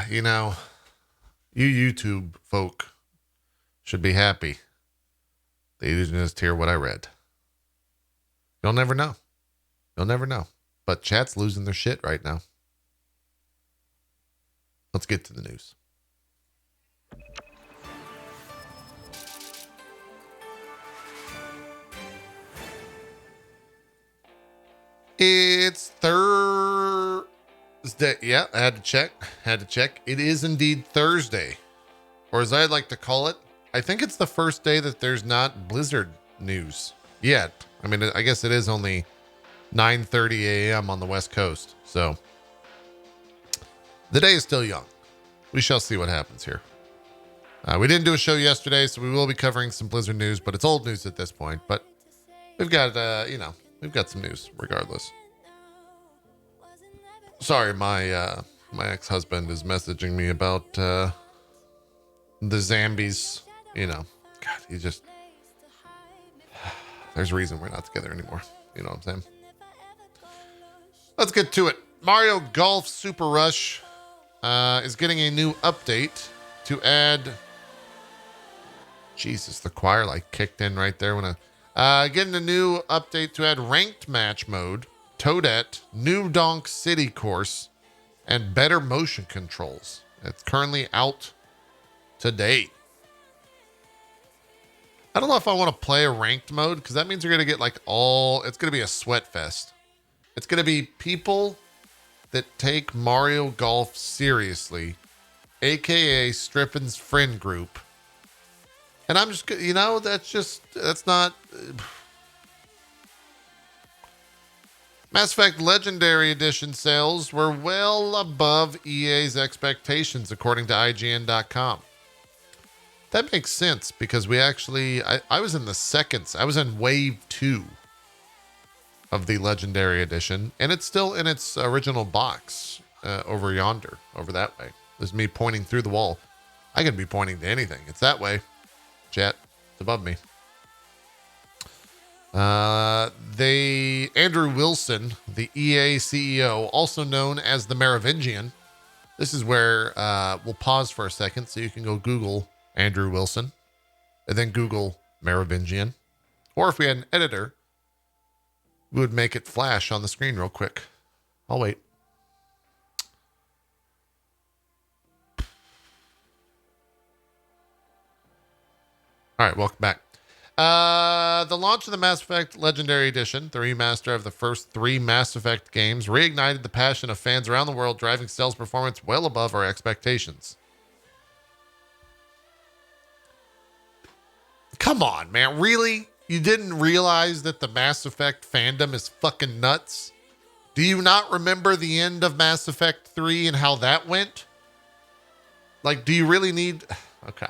You know, you YouTube folk should be happy that you didn't just hear what I read. You'll never know. You'll never know. But chat's losing their shit right now. Let's get to the news. It's Thursday. Yeah, I had to check. It is indeed Thursday. Or as I'd like to call it, I think it's the first day that there's not Blizzard news yet. I mean, I guess it is only 9:30 a.m. on the West Coast. So the day is still young. We shall see what happens here. We didn't do a show yesterday, so we will be covering some Blizzard news, but it's old news at this point. But we've got, we've got some news regardless. Sorry, my ex-husband is messaging me about the Zambies. You know, God, he just, there's a reason we're not together anymore. You know what I'm saying? Let's get to it. Mario Golf Super Rush is getting a new update to add. Jesus, the choir like kicked in right there when getting a new update to add ranked match mode, Toadette, new Donk City course, and better motion controls. It's currently out today. I don't know if I want to play a ranked mode because that means you're going to get like it's going to be a sweat fest. It's going to be people that take Mario Golf seriously, aka Strippin's friend group. And I'm just, that's not. Mass Effect Legendary Edition sales were well above EA's expectations, according to IGN.com. That makes sense because we actually, I was in I was in wave 2 of the Legendary Edition, and it's still in its original box over yonder, over that way. There's me pointing through the wall. I can be pointing to anything. It's that way. Chat, it's above me. Andrew Wilson, the EA CEO, also known as the Merovingian. This is where we'll pause for a second so you can go Google Andrew Wilson and then Google Merovingian. Or if we had an editor, we would make it flash on the screen real quick. I'll wait. All right, welcome back. The launch of the Mass Effect Legendary Edition, the remaster of the first 3 Mass Effect games, reignited the passion of fans around the world, driving sales performance well above our expectations. Come on, man. Really? You didn't realize that the Mass Effect fandom is fucking nuts? Do you not remember the end of Mass Effect 3 and how that went? Like, do you really need... Okay.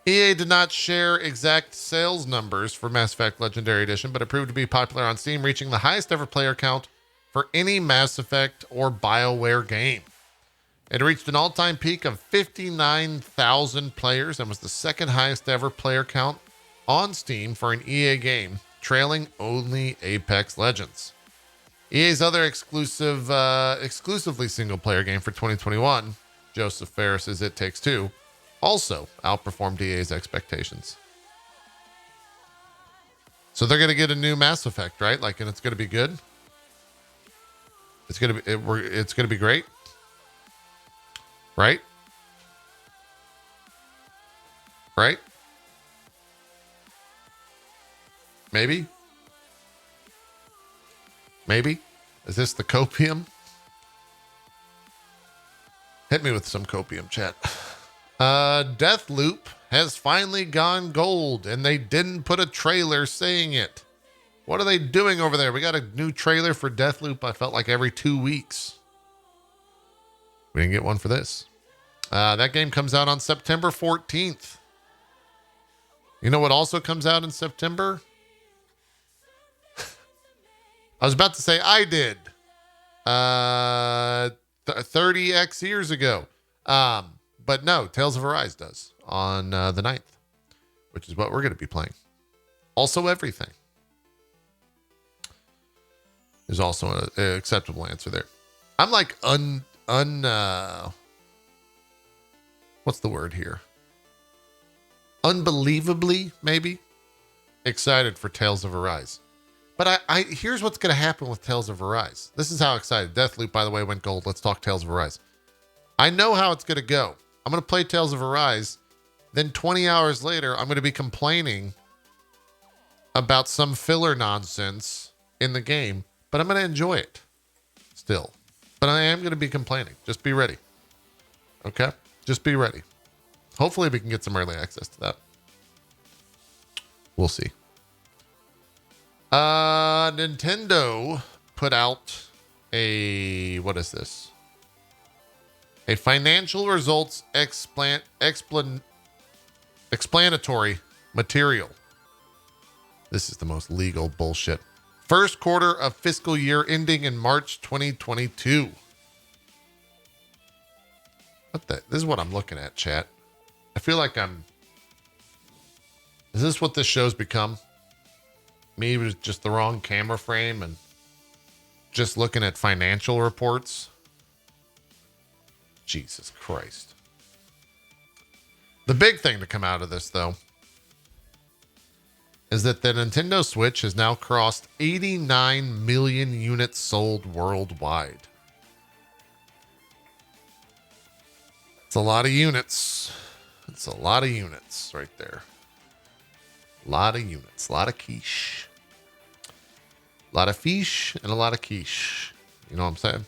EA did not share exact sales numbers for Mass Effect Legendary Edition, but it proved to be popular on Steam, reaching the highest ever player count for any Mass Effect or BioWare game. It reached an all-time peak of 59,000 players and was the second highest ever player count on Steam for an EA game, trailing only Apex Legends. EA's other exclusively single-player game for 2021, Joseph Ferris's It Takes Two, also outperformed EA's expectations. So they're going to get a new Mass Effect, right? Like, and it's going to be good. It's going to be great. Right? Right? Maybe? Maybe? Is this the copium? Hit me with some copium, chat. Deathloop has finally gone gold, and they didn't put a trailer saying it. What are they doing over there? We got a new trailer for Deathloop, I felt like every 2 weeks. We didn't get one for this. That game comes out on September 14th. You know what also comes out in September? I was about to say I did. 30x years ago. But no, Tales of Arise does on the 9th, which is what we're going to be playing. Also everything. There's also an acceptable answer there. I'm like what's the word here? Unbelievably, maybe, excited for Tales of Arise. But I here's what's going to happen with Tales of Arise. This is how excited. Deathloop, by the way, went gold. Let's talk Tales of Arise. I know how it's going to go. I'm going to play Tales of Arise. Then 20 hours later, I'm going to be complaining about some filler nonsense in the game. But I'm going to enjoy it still. But I am going to be complaining. Just be ready. Okay? Just be ready. Hopefully we can get some early access to that. We'll see. Nintendo put out a, what is this? A financial results explanatory material. This is the most legal bullshit. First quarter of fiscal year ending in March 2022. What the? This is what I'm looking at, chat. I feel like is this what this show's become? Me with just the wrong camera frame and just looking at financial reports? Jesus Christ. The big thing to come out of this, though, is that the Nintendo Switch has now crossed 89 million units sold worldwide. It's a lot of units. It's a lot of units right there. A lot of units. A lot of quiche. A lot of fish and a lot of quiche. You know what I'm saying?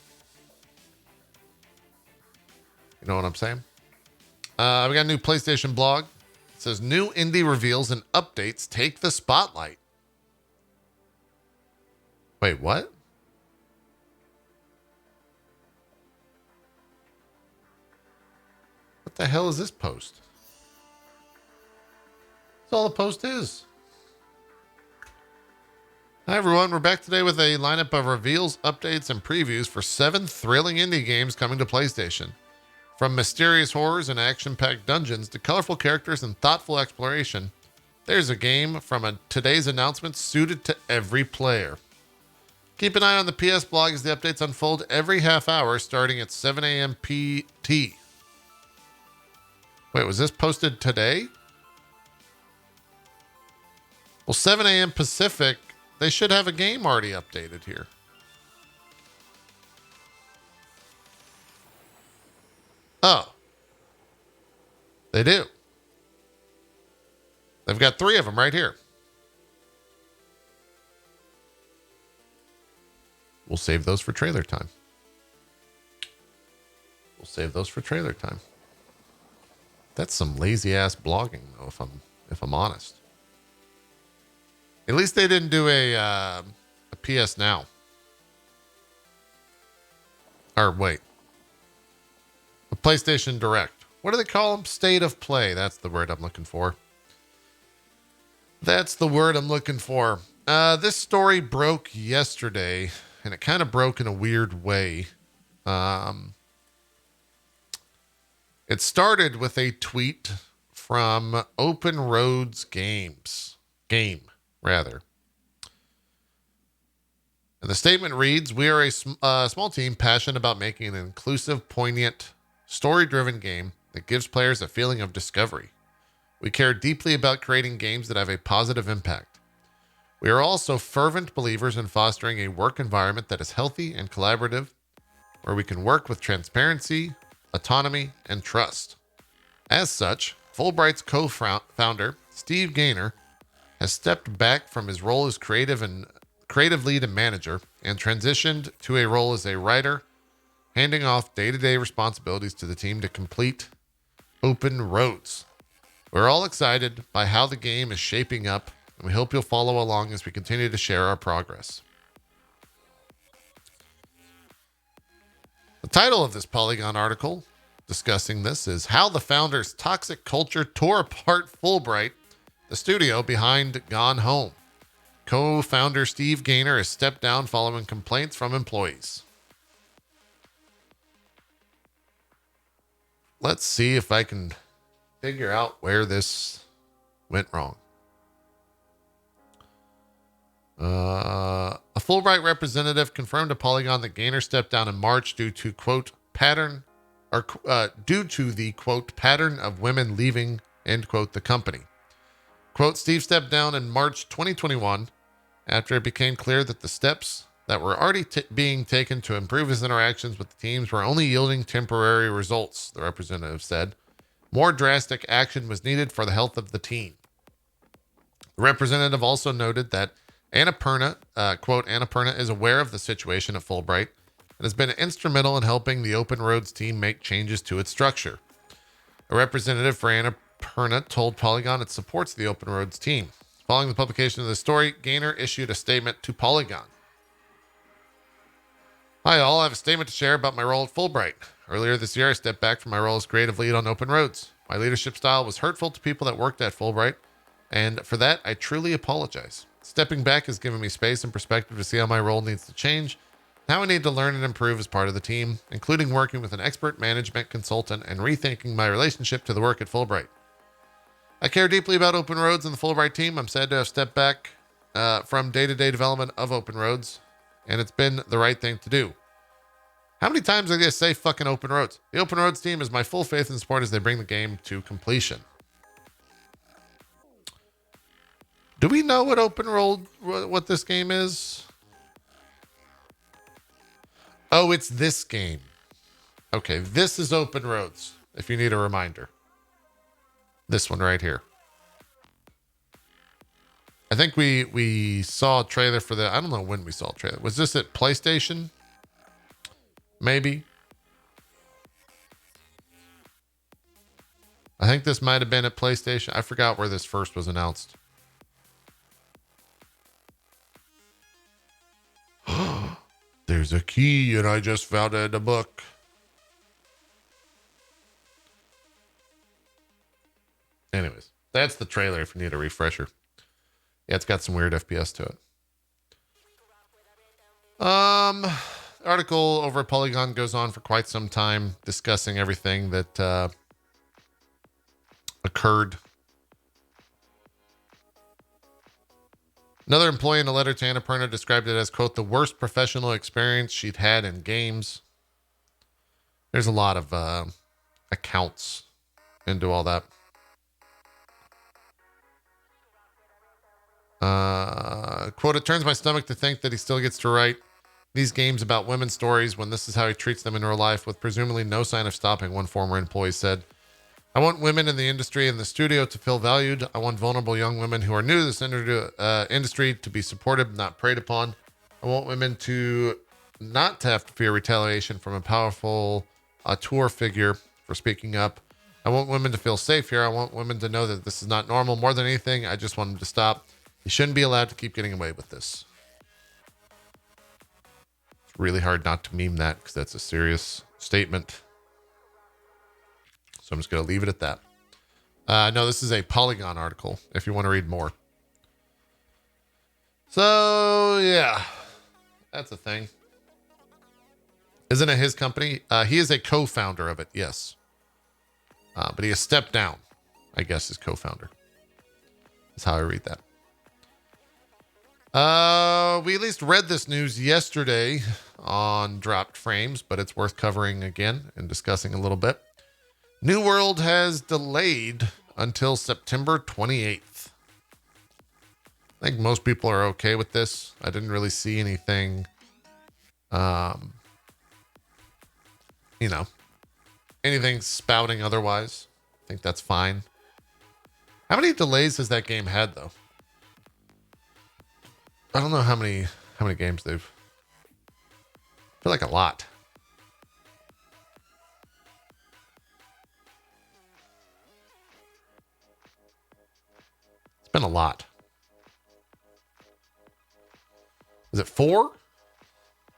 You know what I'm saying? We got a new PlayStation blog. It says new indie reveals and updates take the spotlight. Wait, what? What the hell is this post? That's all the post is. Hi everyone, we're back today with a lineup of reveals, updates, and previews for 7 thrilling indie games coming to PlayStation. From mysterious horrors and action-packed dungeons to colorful characters and thoughtful exploration, there's a game from today's announcement suited to every player. Keep an eye on the PS blog as the updates unfold every half hour starting at 7 a.m. PT. Wait, was this posted today? Well, 7 a.m. Pacific, they should have a game already updated here. Oh. They do. They've got 3 of them right here. We'll save those for trailer time. We'll save those for trailer time. That's some lazy ass blogging, though, if I'm honest. At least they didn't do a PS Now. Or wait. A PlayStation Direct. What do they call them? State of Play. That's the word I'm looking for. That's the word I'm looking for. This story broke yesterday, and it kind of broke in a weird way. It started with a tweet from Open Roads Game. And the statement reads, "We are a small team passionate about making an inclusive, poignant, story-driven game that gives players a feeling of discovery. We care deeply about creating games that have a positive impact. We are also fervent believers in fostering a work environment that is healthy and collaborative, where we can work with transparency, autonomy, and trust. As such, Fulbright's co-founder, Steve Gaynor, has stepped back from his role as creative lead and manager and transitioned to a role as a writer, handing off day-to-day responsibilities to the team to complete Open Roads. We're all excited by how the game is shaping up, and we hope you'll follow along as we continue to share our progress." The title of this Polygon article discussing this is "How the Founder's Toxic Culture Tore Apart Fulbright, the studio behind Gone Home. Co-founder Steve Gaynor has stepped down following complaints from employees." Let's see if I can figure out where this went wrong. A Fulbright representative confirmed to Polygon that Gaynor stepped down in March due to, quote, due to the quote pattern of women leaving end quote the company. Quote, Steve stepped down in March 2021 after it became clear that the steps that were already being taken to improve his interactions with the teams were only yielding temporary results, the representative said. More drastic action was needed for the health of the team. The representative also noted that Annapurna, quote, Annapurna is aware of the situation at Fulbright and has been instrumental in helping the Open Roads team make changes to its structure. A representative for Annapurna told Polygon it supports the Open Roads team. Following the publication of the story, Gaynor issued a statement to Polygon. Hi all, I have a statement to share about my role at Fulbright. Earlier this year, I stepped back from my role as creative lead on Open Roads. My leadership style was hurtful to people that worked at Fulbright, and for that, I truly apologize. Stepping back has given me space and perspective to see how my role needs to change, how I need to learn and improve as part of the team, including working with an expert management consultant and rethinking my relationship to the work at Fulbright. I care deeply about Open Roads and the Fulbright team. I'm sad to have stepped back from day-to-day development of Open Roads, and it's been the right thing to do. How many times are they going to say fucking Open Roads? The Open Roads team is my full faith and support as they bring the game to completion. Do we know what this game is? Oh, it's this game. Okay, this is Open Roads, if you need a reminder. This one right here. I think we saw a trailer for the... I don't know when we saw a trailer. Was this at PlayStation? Maybe. I think this might have been at PlayStation. I forgot where this first was announced. There's a key and I just found it in a book. Anyways, that's the trailer if you need a refresher. Yeah, it's got some weird FPS to it. Article over at Polygon goes on for quite some time discussing everything that occurred. Another employee in a letter to Annapurna described it as, quote, the worst professional experience she'd had in games. There's a lot of accounts into all that. Quote, it turns my stomach to think that he still gets to write these games about women's stories when this is how he treats them in real life, with presumably no sign of stopping, one former employee said. I want women in the industry and the studio to feel valued. I want vulnerable young women who are new to this industry to be supported, not preyed upon. I want women to not to have to fear retaliation from a powerful auteur figure for speaking up. I want women to feel safe here. I want women to know that this is not normal. More than anything, I just want them to stop. You shouldn't be allowed to keep getting away with this. It's really hard not to meme that because that's a serious statement. So I'm just going to leave it at that. No, this is a Polygon article if you want to read more. So, yeah, that's a thing. Isn't it his company? He is a co-founder of it, yes. But he has stepped down, I guess, as co-founder. That's how I read that. We at least read this news yesterday on Dropped Frames, but it's worth covering again and discussing a little bit. New World has delayed until September 28th. I think most people are okay with this. I didn't really see anything, anything spouting otherwise. I think that's fine. How many delays has that game had, though? I don't know how many games they've... I feel like a lot. It's been a lot. Is it 4?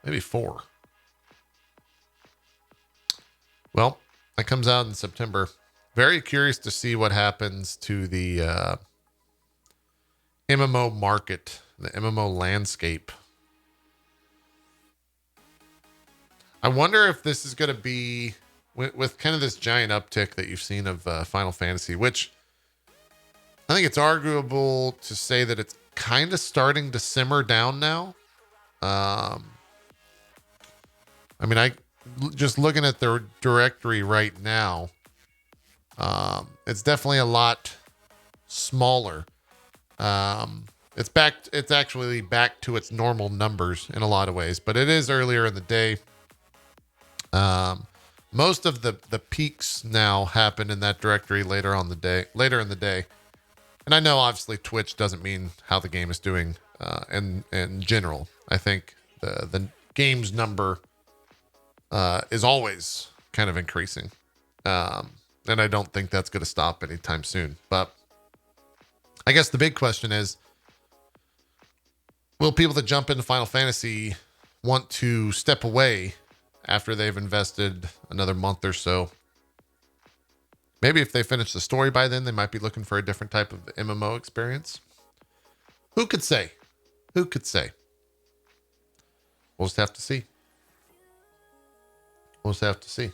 Maybe 4. Well, that comes out in September. Very curious to see what happens to the MMO market, the MMO landscape. I wonder if this is going to be with kind of this giant uptick that you've seen of Final Fantasy, which I think it's arguable to say that it's kind of starting to simmer down now. I just looking at their directory right now, it's definitely a lot smaller. It's actually back to its normal numbers in a lot of ways, but it is earlier in the day. Most of the peaks now happen in that directory later in the day. And I know obviously Twitch doesn't mean how the game is doing, in general. I think the game's number, is always kind of increasing. And I don't think that's going to stop anytime soon, but I guess the big question is, will people that jump into Final Fantasy want to step away after they've invested another month or so? Maybe if they finish the story by then, they might be looking for a different type of MMO experience. Who could say? Who could say? We'll just have to see. We'll just have to see.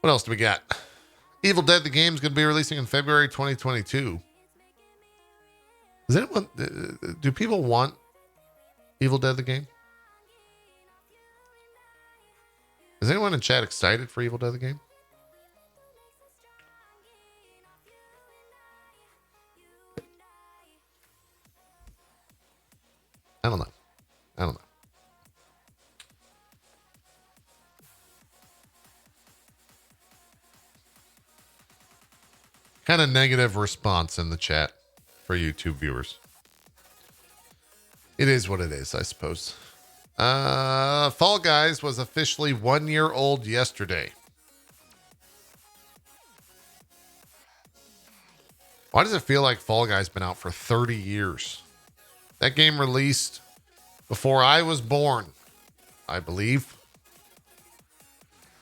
What else do we got? Evil Dead the game is going to be releasing in February 2022. Does anyone, do people want Evil Dead the game? Is anyone in chat excited for Evil Dead the game? I don't know. Kind of negative response in the chat for YouTube viewers. It is what it is, I suppose. Fall Guys was officially 1 year old yesterday. Why does it feel like Fall Guys been out for 30 years? That game released before I was born, I believe.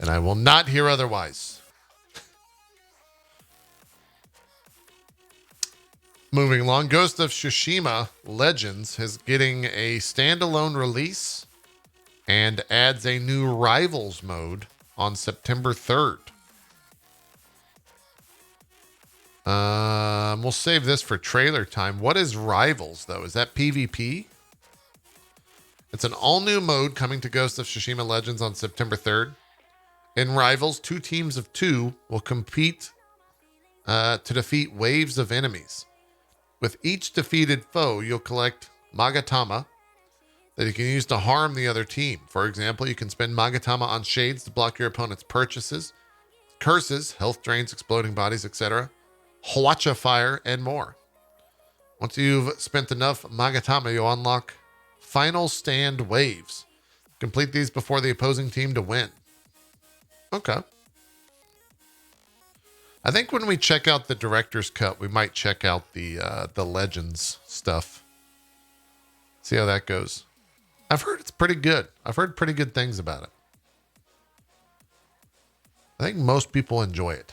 And I will not hear otherwise. Moving along, Ghost of Tsushima Legends is getting a standalone release and adds a new Rivals mode on September 3rd. We'll save this for trailer time. What is Rivals, though? Is that PvP? It's an all-new mode coming to Ghost of Tsushima Legends on September 3rd. In Rivals, 2 teams of 2 will compete to defeat waves of enemies. With each defeated foe, you'll collect Magatama that you can use to harm the other team. For example, you can spend Magatama on shades to block your opponent's purchases, curses, health drains, exploding bodies, etc., Hwacha fire, and more. Once you've spent enough Magatama, you'll unlock Final Stand waves. Complete these before the opposing team to win. Okay. I think when we check out the director's cut, we might check out the Legends stuff. See how that goes. I've heard it's pretty good. I've heard pretty good things about it. I think most people enjoy it.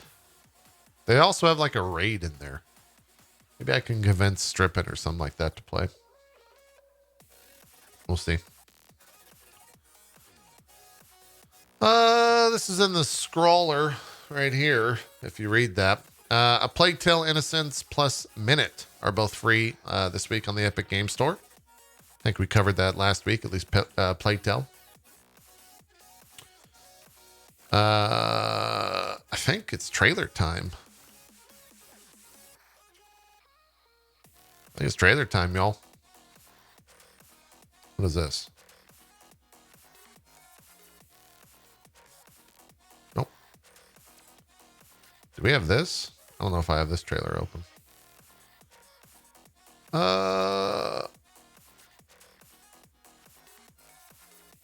They also have like a raid in there. Maybe I can convince Strippin or something like that to play. We'll see. This is in the scroller right here, if you read that. A Plague Tale Innocence plus Minute are both free this week on the Epic Game Store. I think we covered that last week, at least Plague Tale. I think it's trailer time. I think it's trailer time, y'all. What is this? Nope. Do we have this? I don't know if I have this trailer open. All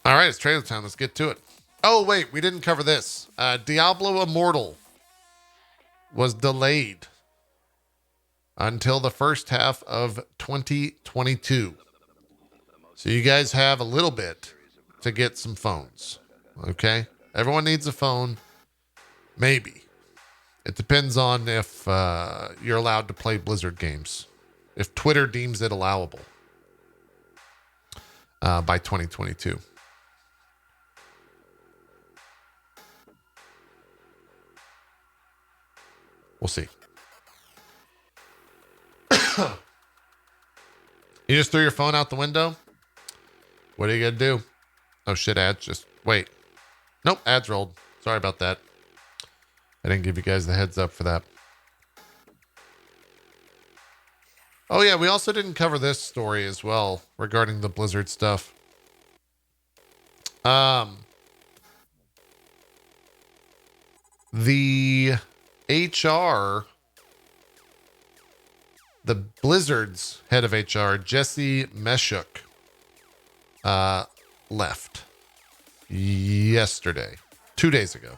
right, it's trailer time. Let's get to it. Oh, wait, we didn't cover this. Diablo Immortal was delayed until the first half of 2022. So you guys have a little bit to get some phones. Okay? Everyone needs a phone. Maybe. It depends on if you're allowed to play Blizzard games. If Twitter deems it allowable by 2022. We'll see. You just threw your phone out the window? What are you going to do? Oh shit, ads just wait. Nope, ads rolled. Sorry about that. I didn't give you guys the heads up for that. Oh yeah, we also didn't cover this story as well regarding the Blizzard stuff. The HR, the Blizzard's head of HR, Jesse Meshuk, left yesterday, 2 days ago.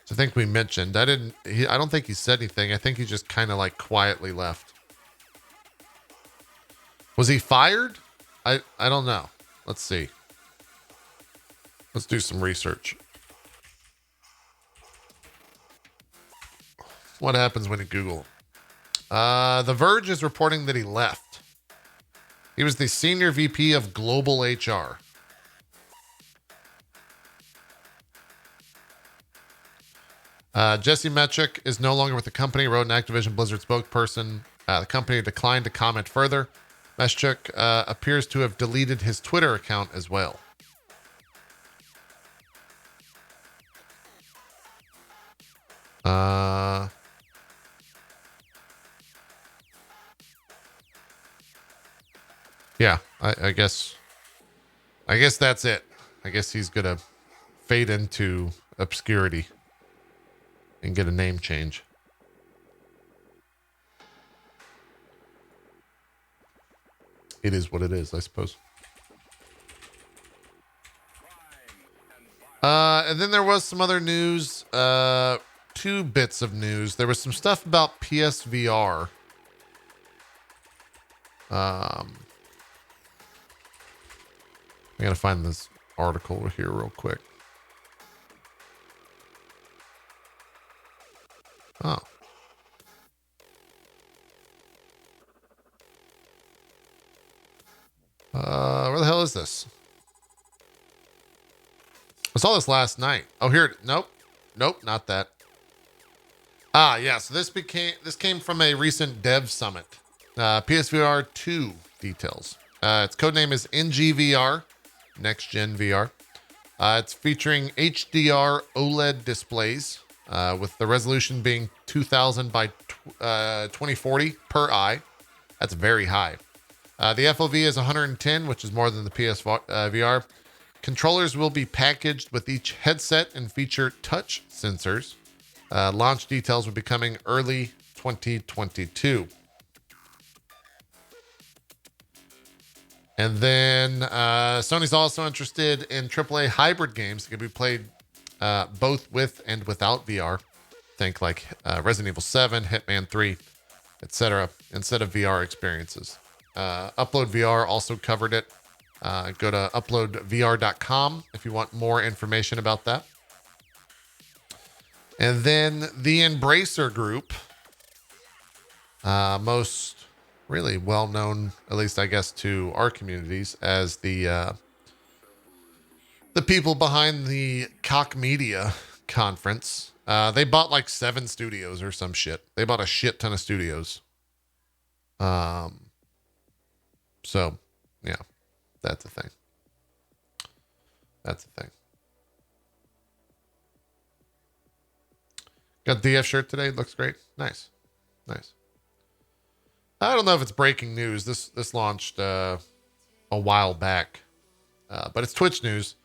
So I think we mentioned, I don't think he said anything. I think he just kind of like quietly left. Was he fired? I don't know. Let's see. Let's do some research. What happens when you Google? The Verge is reporting that he left. He was the senior VP of Global HR. Jesse Mechik is no longer with the company, wrote an Activision Blizzard spokesperson. The company declined to comment further. Mechik appears to have deleted his Twitter account as well. Yeah, I guess that's it. I guess he's gonna fade into obscurity and get a name change. It is what it is, I suppose. And then there was some other news, 2 bits of news. There was some stuff about PSVR. I gotta find this article here real quick. Oh. Where the hell is this? I saw this last night. Oh, here. Nope, not that. Yeah. So this came from a recent dev summit. PSVR 2 details. Its codename is NGVR, Next Gen VR. It's featuring HDR OLED displays, with the resolution being 2000 by 2040 per eye. That's very high. The FOV is 110, which is more than the PSVR. Controllers will be packaged with each headset and feature touch sensors. Launch details will be coming early 2022. And then Sony's also interested in AAA hybrid games that can be played both with and without VR. Think like Resident Evil 7, Hitman 3, etc. instead of VR experiences. Upload VR also covered it. Go to uploadvr.com if you want more information about that. And then the Embracer Group, most really well known, at least I guess to our communities, as the people behind the Koch Media conference. They bought like 7 studios or some shit. They bought a shit ton of studios. So yeah, that's a thing. Got DF shirt today. Looks great. Nice. I don't know if it's breaking news. This launched a while back, but it's Twitch news.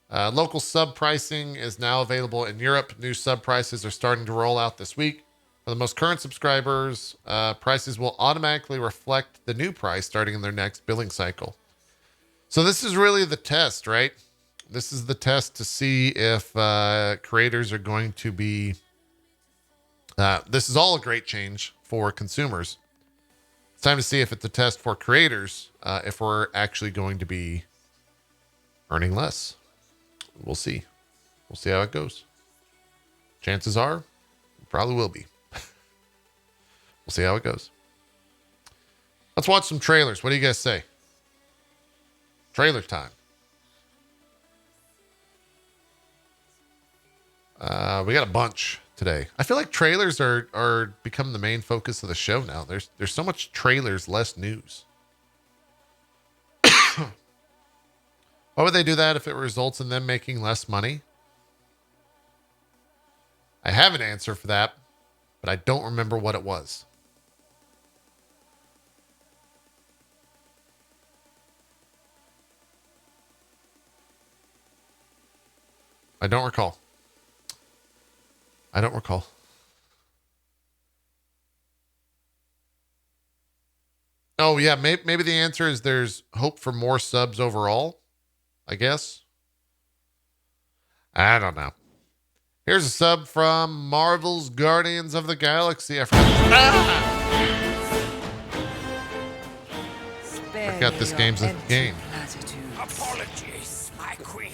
Local sub pricing is now available in Europe. New sub prices are starting to roll out this week. For the most current subscribers, prices will automatically reflect the new price starting in their next billing cycle. So this is really the test, right? This is the test to see if creators are going to be... this is all a great change for consumers. It's time to see if it's a test for creators, if we're actually going to be earning less. We'll see. We'll see how it goes. Chances are, it probably will be. We'll see how it goes. Let's watch some trailers. What do you guys say? Trailer time. We got a bunch today. I feel like trailers are becoming the main focus of the show now. There's so much trailers, less news. Why would they do that if it results in them making less money? I have an answer for that, but I don't remember what it was. I don't recall. I don't recall. Oh, yeah. Maybe the answer is there's hope for more subs overall, I guess. I don't know. Here's a sub from Marvel's Guardians of the Galaxy. I forgot this game's a game. Apologies, my queen.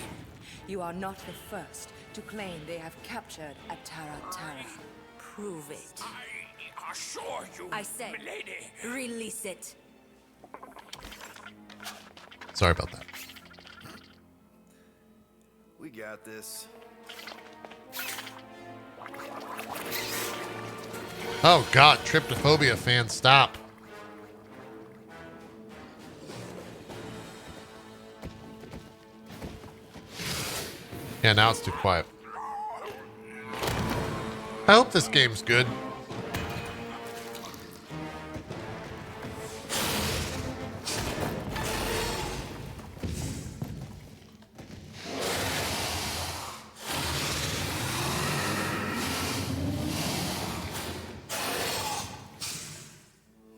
You are not the first to claim they have captured a Tara. Prove it. I assure you, I say, milady. Release it. Sorry about that. We got this. Oh, God. Tryptophobia fan, stop. Yeah, now it's too quiet. I hope this game's good.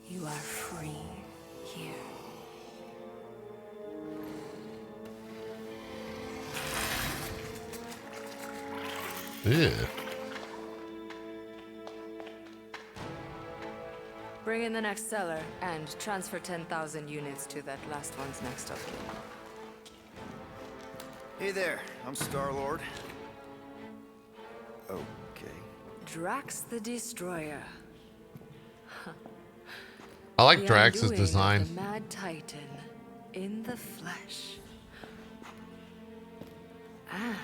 You are free here. Yeah. Bring in the next seller and transfer 10,000 units to that last one's next of kin. Hey there, I'm Star-Lord. Okay. Drax the Destroyer. I like The Drax's undoing of design. the Mad Titan in the flesh. And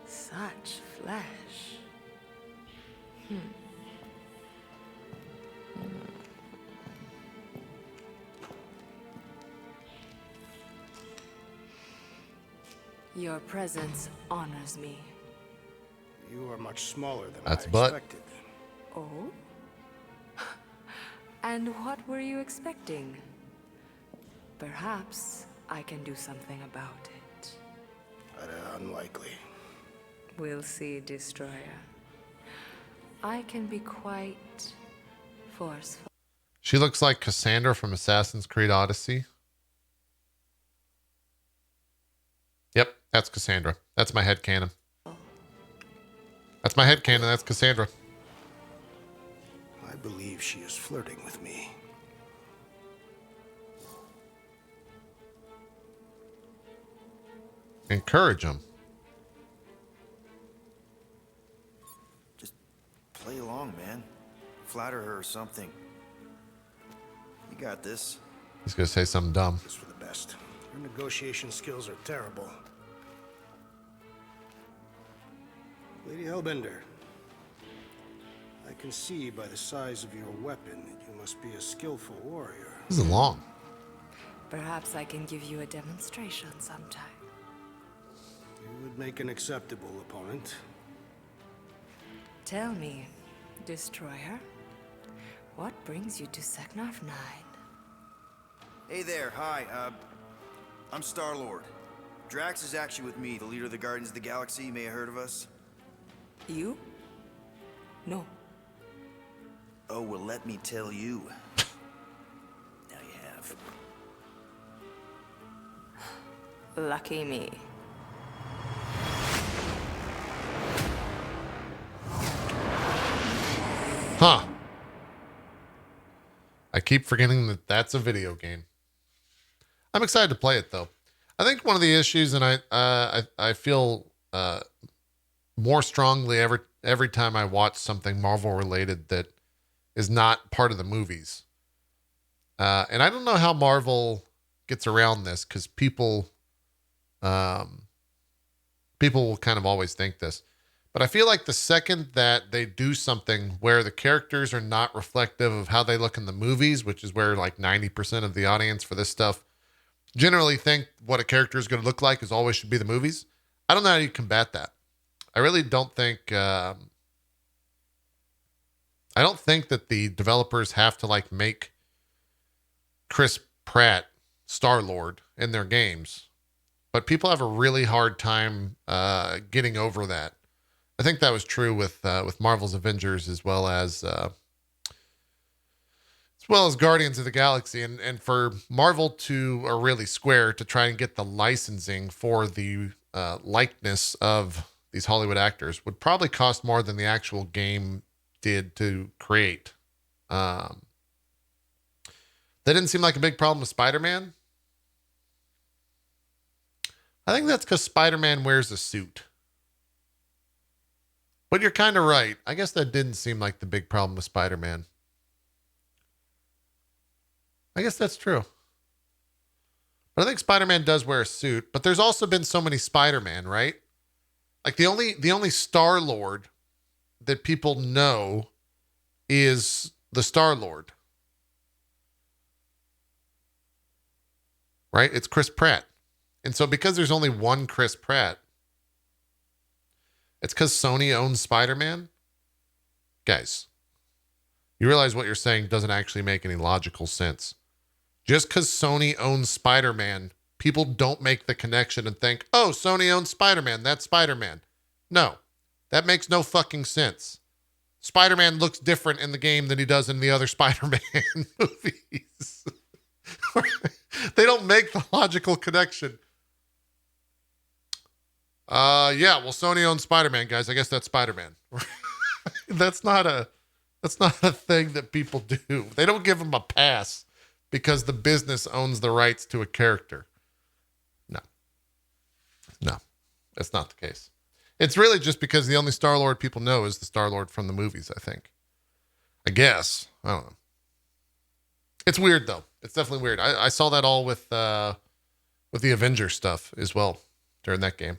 such flesh. Your presence honors me. You are much smaller than That's I butt. expected. Oh? And what were you expecting? Perhaps I can do something about it. But unlikely. We'll see, Destroyer. I can be quite forceful. She looks like Cassandra from Assassin's Creed Odyssey. Yep, that's Cassandra. That's my headcanon. That's my headcanon. That's Cassandra. I believe she is flirting with me. Encourage him. Just play along, man. Flatter her or something. You got this. He's going to say something dumb. Just for the best. Your negotiation skills are terrible. Lady Hellbender, I can see by the size of your weapon that you must be a skillful warrior. This is long. Perhaps I can give you a demonstration sometime. You would make an acceptable opponent. Tell me, Destroyer, what brings you to Seknarf 9? Hey there, hi. I'm Star-Lord. Drax is actually with me, the leader of the Guardians of the Galaxy. You may have heard of us. You? No. Oh, well, let me tell you. Now you have. Lucky me. Huh. I keep forgetting that that's a video game. I'm excited to play it though. I think one of the issues, and I feel more strongly every time I watch something Marvel related that is not part of the movies. And I don't know how Marvel gets around this because people will kind of always think this. But I feel like the second that they do something where the characters are not reflective of how they look in the movies, which is where like 90% of the audience for this stuff generally think what a character is going to look like is always should be the movies. I don't know how you combat that. I really don't think, I don't think that the developers have to like make Chris Pratt Star-Lord in their games, but people have a really hard time getting over that. I think that was true with Marvel's Avengers as well as Guardians of the Galaxy, and for Marvel to, or really Square, to try and get the licensing for the likeness of these Hollywood actors would probably cost more than the actual game did to create. That didn't seem like a big problem with Spider-Man. I think that's because Spider-Man wears a suit. But you're kind of right. I guess that didn't seem like the big problem with Spider-Man. I guess that's true. But I think Spider-Man does wear a suit, but there's also been so many Spider-Man, right? Like the only Star-Lord that people know is the Star-Lord. Right? It's Chris Pratt. And so because there's only one Chris Pratt, it's because Sony owns Spider-Man? Guys, you realize what you're saying doesn't actually make any logical sense. Just because Sony owns Spider-Man, people don't make the connection and think, oh, Sony owns Spider-Man, that's Spider-Man. No, that makes no fucking sense. Spider-Man looks different in the game than he does in the other Spider-Man movies. They don't make the logical connection. Yeah, well, Sony owns Spider-Man, guys. I guess that's Spider-Man. That's not a thing that people do. They don't give him a pass because the business owns the rights to a character. No, that's not the case. It's really just because the only Star-Lord people know is the Star-Lord from the movies, I think. I guess. I don't know. It's weird, though. It's definitely weird. I saw that all with the Avengers stuff as well during that game.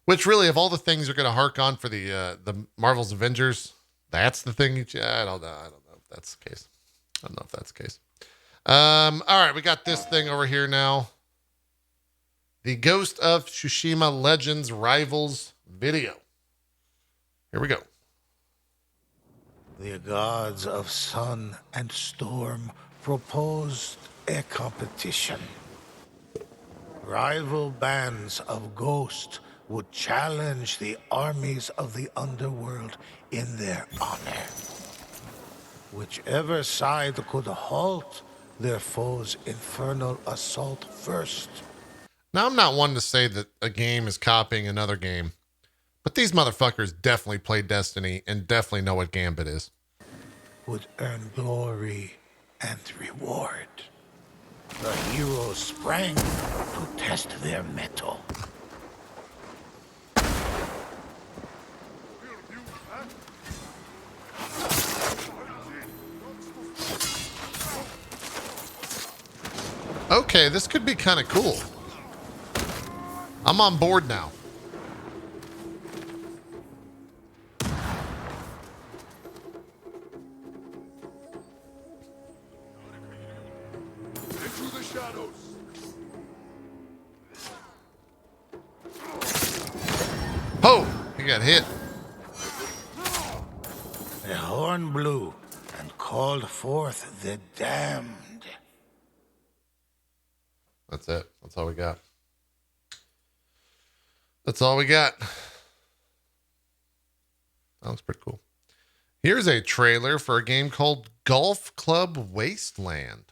Which really, of all the things you're going to hark on for the Marvel's Avengers, that's the thing. I don't know if that's the case. All right, we got this thing over here now. The Ghost of Tsushima Legends Rivals video. Here we go. The gods of sun and storm proposed a competition. Rival bands of ghosts would challenge the armies of the underworld in their honor. Whichever side could halt their foes' infernal assault first. Now, I'm not one to say that a game is copying another game, but these motherfuckers definitely play Destiny and definitely know what Gambit is. Would earn glory and reward. The heroes sprang to test their mettle. Okay, this could be kind of cool. I'm on board now. Into the shadows. Oh, he got hit. The horn blew and called forth the damned. That's it. That's all we got. That's all we got. That looks pretty cool. Here's a trailer for a game called Golf Club Wasteland.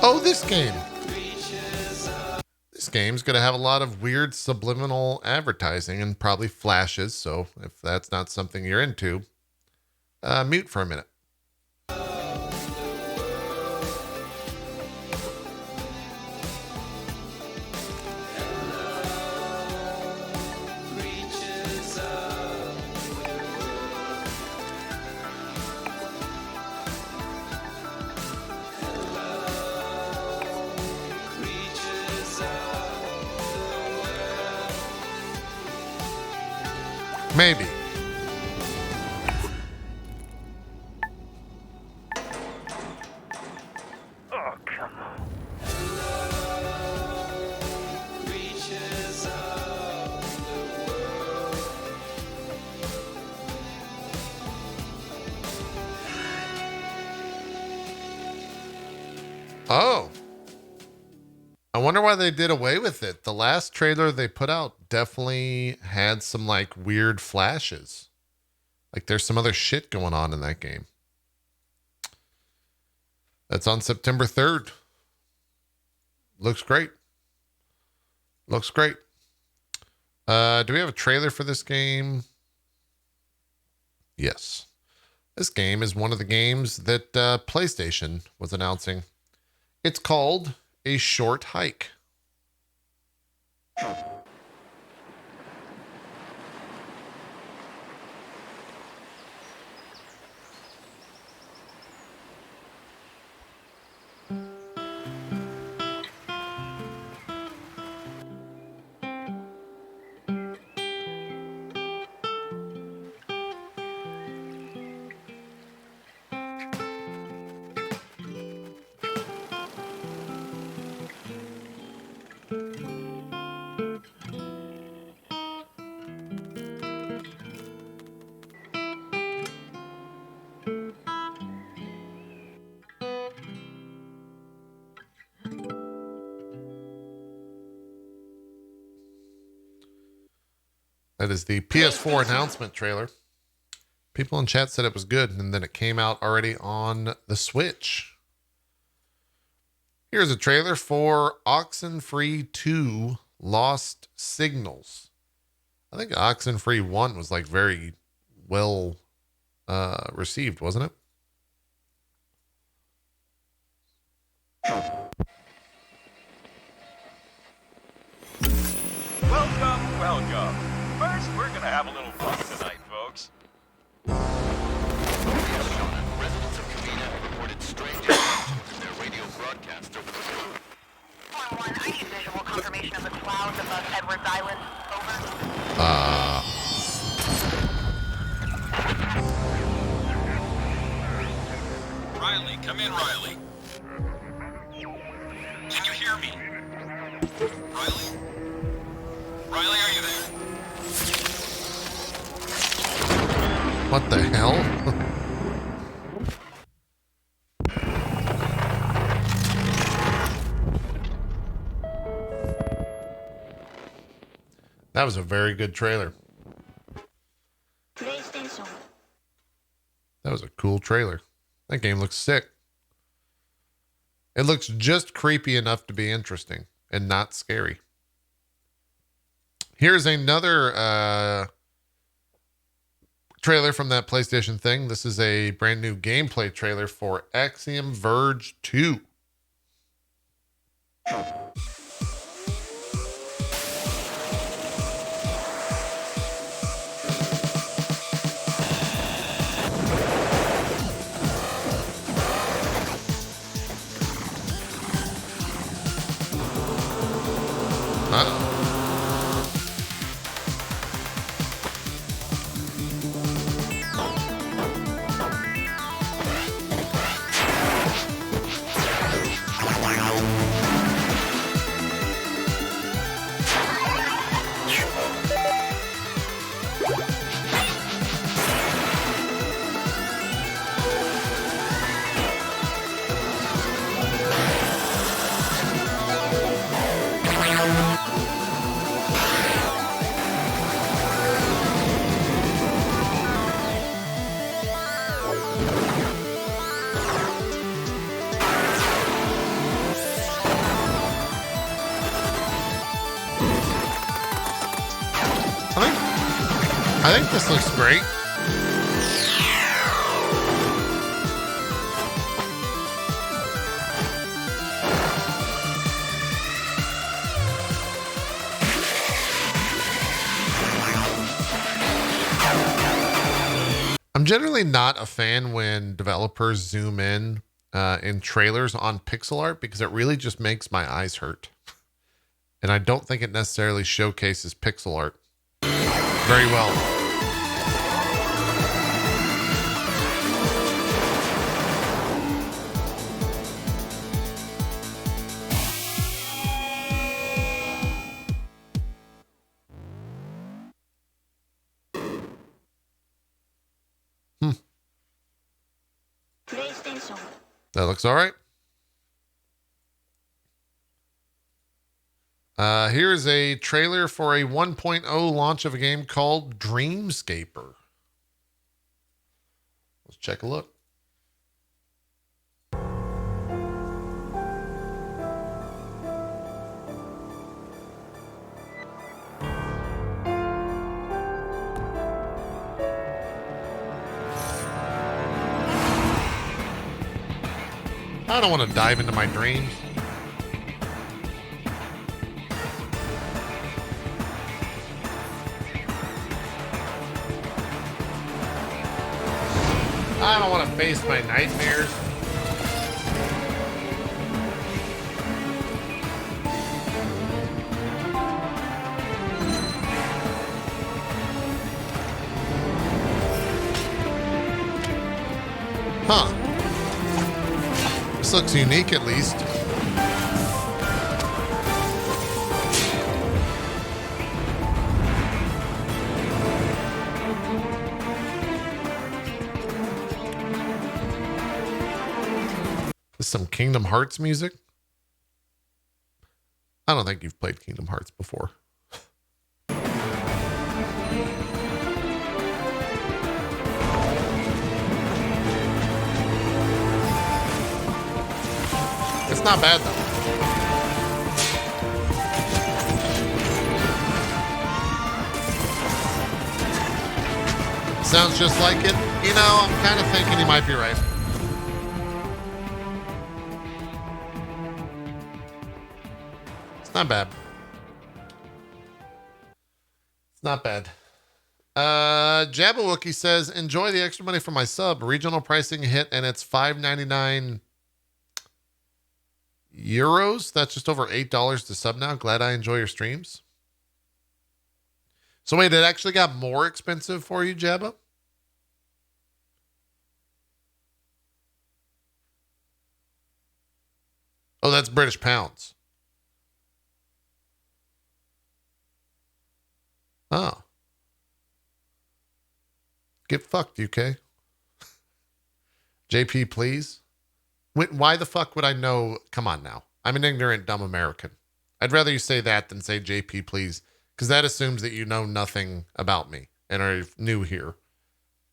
Oh, this game. This game's going to have a lot of weird subliminal advertising and probably flashes. So if that's not something you're into, mute for a minute. Oh. I wonder why they did away with it. The last trailer they put out definitely had some like weird flashes. Like there's some other shit going on in that game. That's on September 3rd. Looks great. Looks great. Do we have a trailer for this game? Yes. This game is one of the games that PlayStation was announcing. It's called A Short Hike. That is the PS4 announcement trailer. People in chat said it was good, and then it came out already on the Switch. Here's a trailer for Oxenfree 2 Lost Signals. I think Oxenfree 1 was like very well received, wasn't it? Welcome, welcome. First, we're gonna have a little fun tonight, folks. Residents of Kavina have reported strange interruptions in their radio broadcasts over the storm. 1-1, I need visual confirmation of the clouds above Edwards Island. Over. Riley, come in, Riley. Can you hear me? Riley? Riley, are you there? What the hell? That was a very good trailer. That was a cool trailer. That game looks sick. It looks just creepy enough to be interesting and not scary. Here's another trailer from that PlayStation thing. This is a brand new gameplay trailer for Axiom Verge 2. I think this looks great. I'm generally not a fan when developers zoom in trailers on pixel art because it really just makes my eyes hurt. And I don't think it necessarily showcases pixel art very well. That looks all right. Here's a trailer for a 1.0 launch of a game called Dreamscaper. Let's check a look. I don't want to dive into my dreams. I don't want to face my nightmares. Huh. This looks unique at least. This is some Kingdom Hearts music. I don't think you've played Kingdom Hearts before. It's not bad though. Sounds just like it. You know, I'm kind of thinking you might be right. It's not bad. It's not bad. Jabberwocky says, enjoy the extra money for my sub. Regional pricing hit and it's $5.99 euros. That's just over $8 to sub now. Glad I enjoy your streams. So wait, it actually got more expensive for you, Jabba? Oh, that's British pounds. Oh. Get fucked, UK. JP, please. Why the fuck would I know? Come on now. I'm an ignorant, dumb American. I'd rather you say that than say JP, please, because that assumes that you know nothing about me and are new here.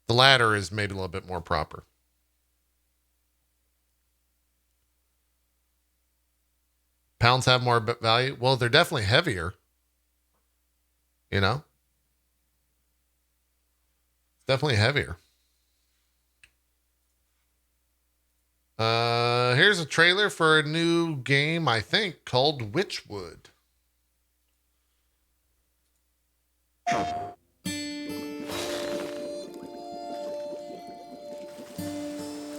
The latter is maybe a little bit more proper. Pounds have more value. Well, they're definitely heavier. You know? Definitely heavier. Here's a trailer for a new game, I think, called Witchwood.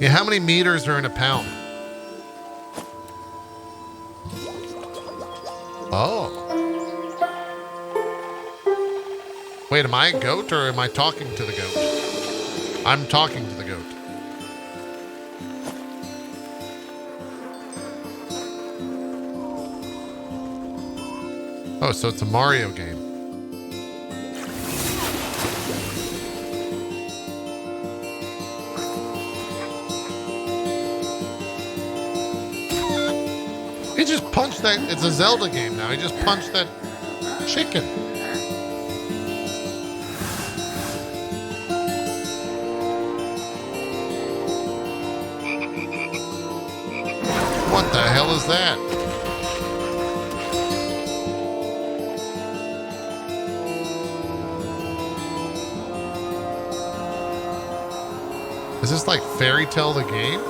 Yeah, how many meters are in a pound? Oh. Wait, am I a goat or am I talking to the goat? I'm talking to the goat. Oh, so it's a Mario game. He just punched that. It's a Zelda game now. He just punched that chicken. What the hell is that? Is this like Fairy Tale the game?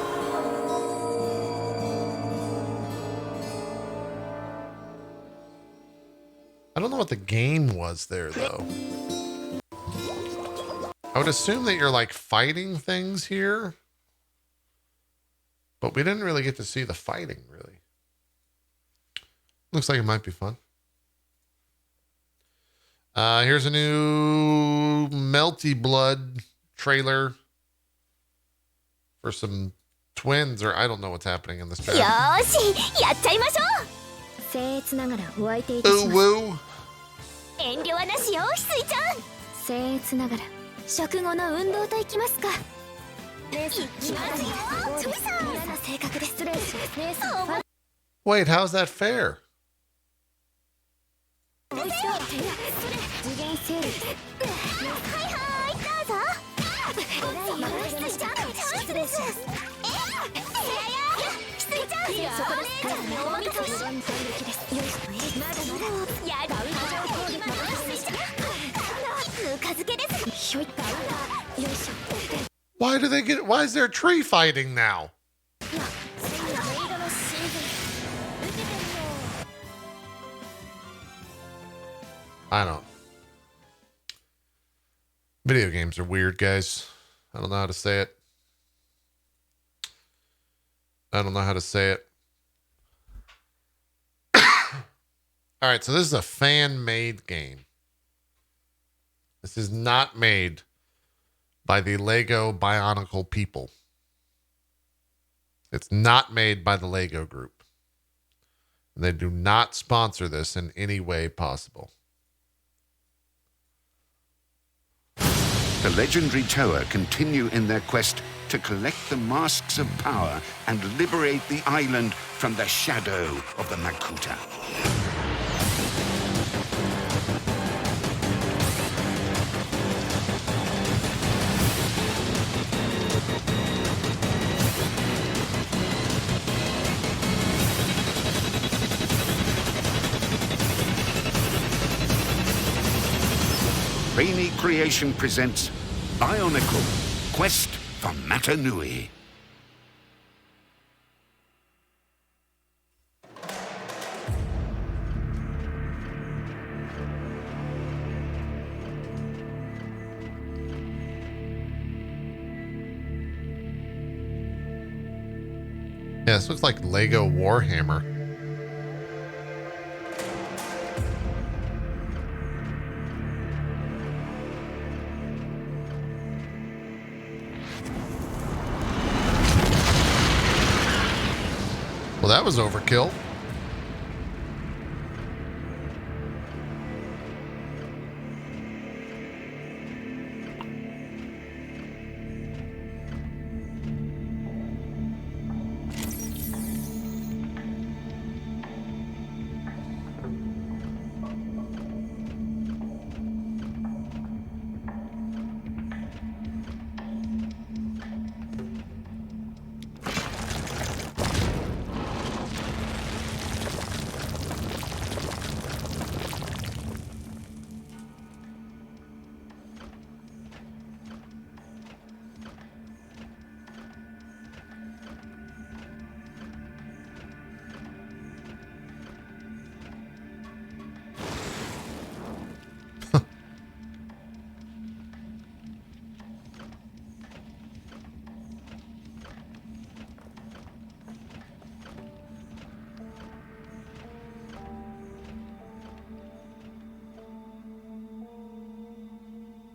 I don't know what the game was there, though. I would assume that you're like fighting things here. But we didn't really get to see the fighting, really. Looks like it might be fun. Here's a new Melty Blood trailer for some twins, or I don't know what's happening in this trailer. Ooh, woo. Wait, how's that fair? Why is there tree fighting now? I don't. Video games are weird, guys. I don't know how to say it. I don't know how to say it. All right, so this is a fan-made game. This is not made by the Lego Bionicle people. It's not made by the Lego group. And they do not sponsor this in any way possible. The legendary Toa continue in their quest to collect the masks of power and liberate the island from the shadow of the Makuta. Rainy Creation presents Bionicle, Quest for Matanui. Yeah, this looks like Lego Warhammer. Well, that was overkill.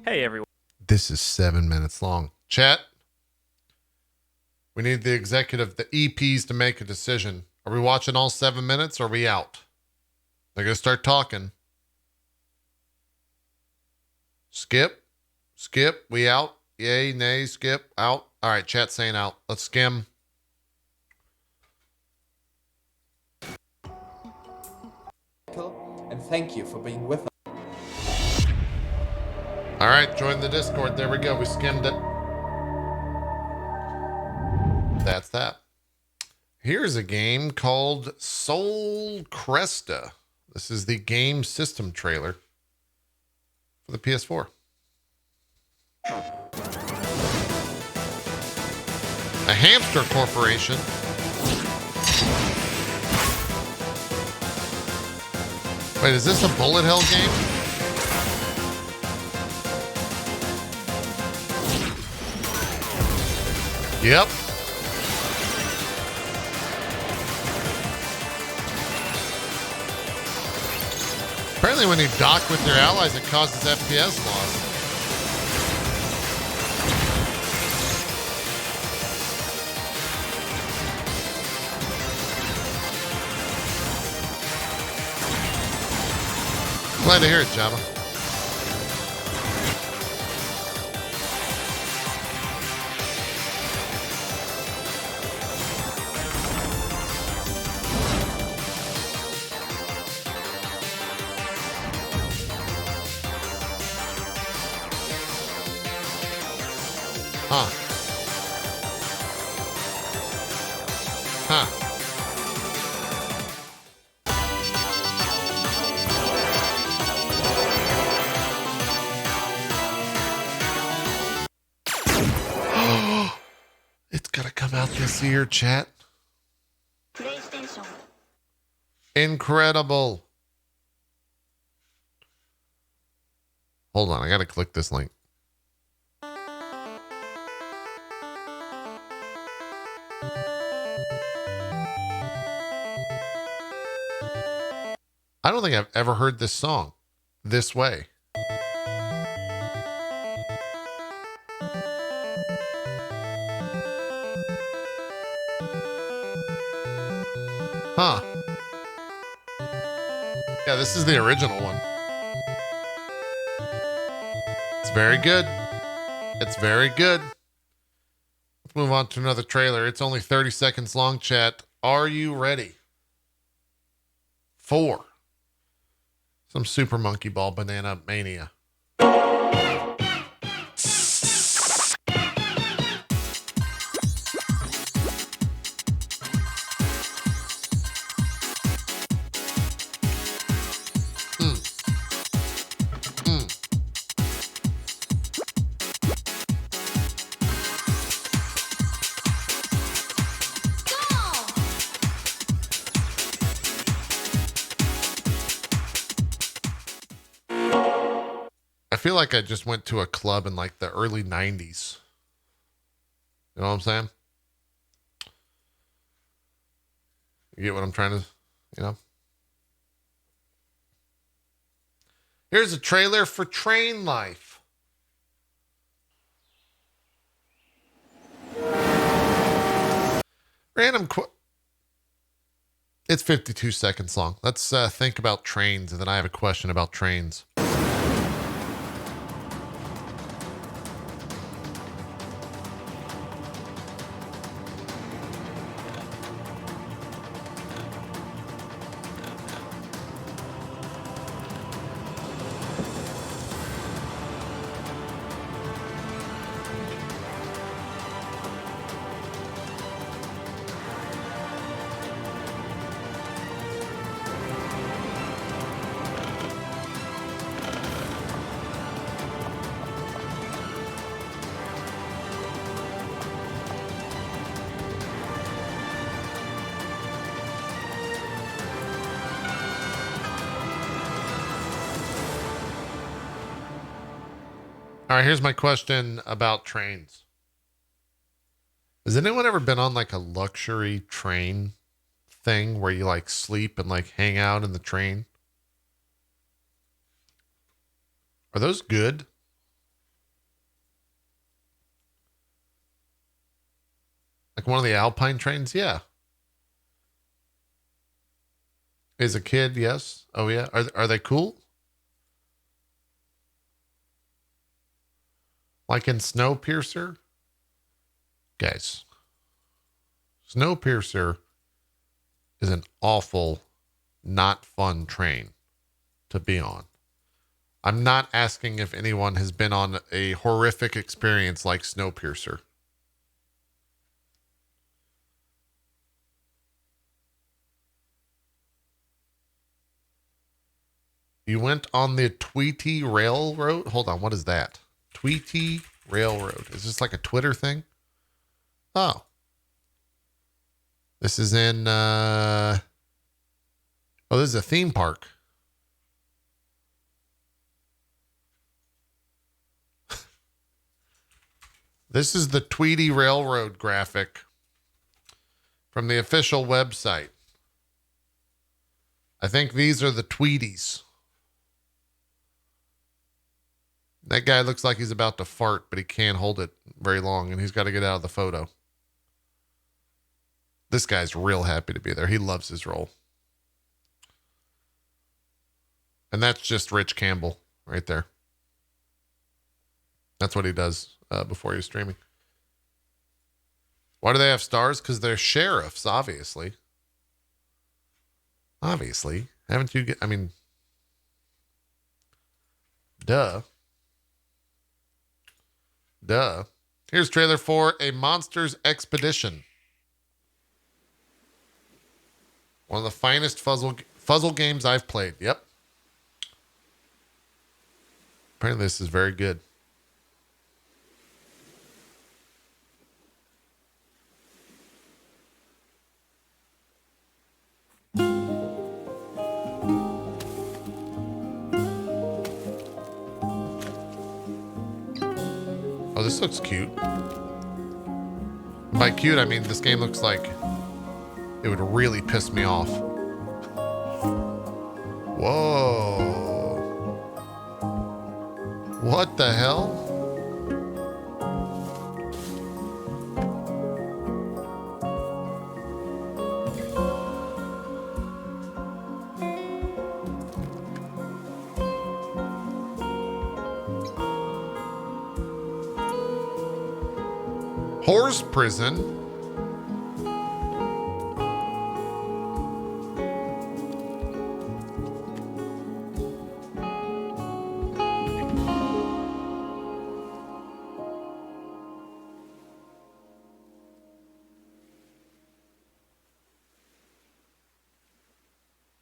Hey, everyone. This is 7 minutes long. Chat, we need the executive, the EPs, to make a decision. Are we watching all 7 minutes or are we out? They're going to start talking. Skip. Skip. We out. Yay, nay, skip, out. All right, chat saying out. Let's skim. And thank you for being with us. All right, join the Discord. There we go. We skimmed it. That's that. Here's a game called Sol Cresta. This is the game system trailer for the PS4. A hamster corporation. Wait, is this a Bullethell game? Yep. Apparently when you dock with your allies, it causes FPS loss. Glad to hear it, Java. Huh. Huh. It's gonna come out this year, chat. Incredible. Hold on, I gotta click this link. I don't think I've ever heard this song this way. Huh. Yeah, this is the original one. It's very good. It's very good. Let's move on to another trailer. It's only 30 seconds long, chat. Are you ready for some Super Monkey Ball Banana Mania? I feel like I just went to a club in like the early 90s. You know what I'm saying? You get what I'm trying to, you know? Here's a trailer for Train Life. It's 52 seconds long. Let's think about trains, and then I have a question about trains. All right, here's my question about trains. Has anyone ever been on like a luxury train thing where you like sleep and like hang out in the train? Are those good? Like one of the Alpine trains? Yeah. As a kid, yes. Oh yeah. Are they cool? Like in Snowpiercer? Guys, Snowpiercer is an awful, not fun train to be on. I'm not asking if anyone has been on a horrific experience like Snowpiercer. You went on the Tweety Railroad? Hold on, what is that? Tweety Railroad. Is this like a Twitter thing? Oh. This is in, oh, this is a theme park. This is the Tweety Railroad graphic from the official website. I think these are the Tweeties. That guy looks like he's about to fart, but he can't hold it very long, and he's got to get out of the photo. This guy's real happy to be there. He loves his role. And that's just Rich Campbell right there. That's what he does before he's streaming. Why do they have stars? Because they're sheriffs, obviously. Obviously. Haven't you... I mean... Duh. Duh. Here's trailer for A Monsters Expedition. One of the finest puzzle games I've played. Yep. Apparently this is very good. Oh, this looks cute. By cute, I mean this game looks like it would really piss me off. Whoa. What the hell? Horse prison?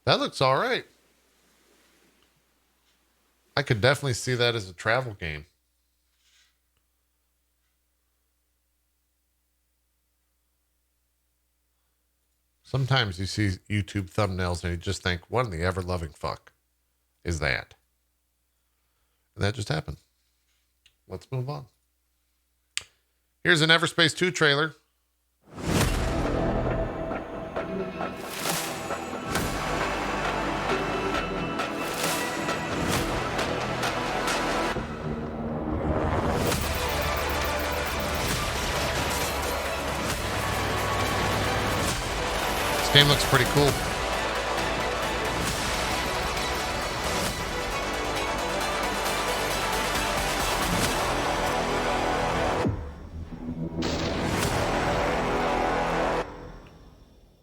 That looks all right. I could definitely see that as a travel game. Sometimes you see YouTube thumbnails and you just think, what in the ever-loving fuck is that? And that just happened. Let's move on. Here's an Everspace 2 trailer. This game looks pretty cool.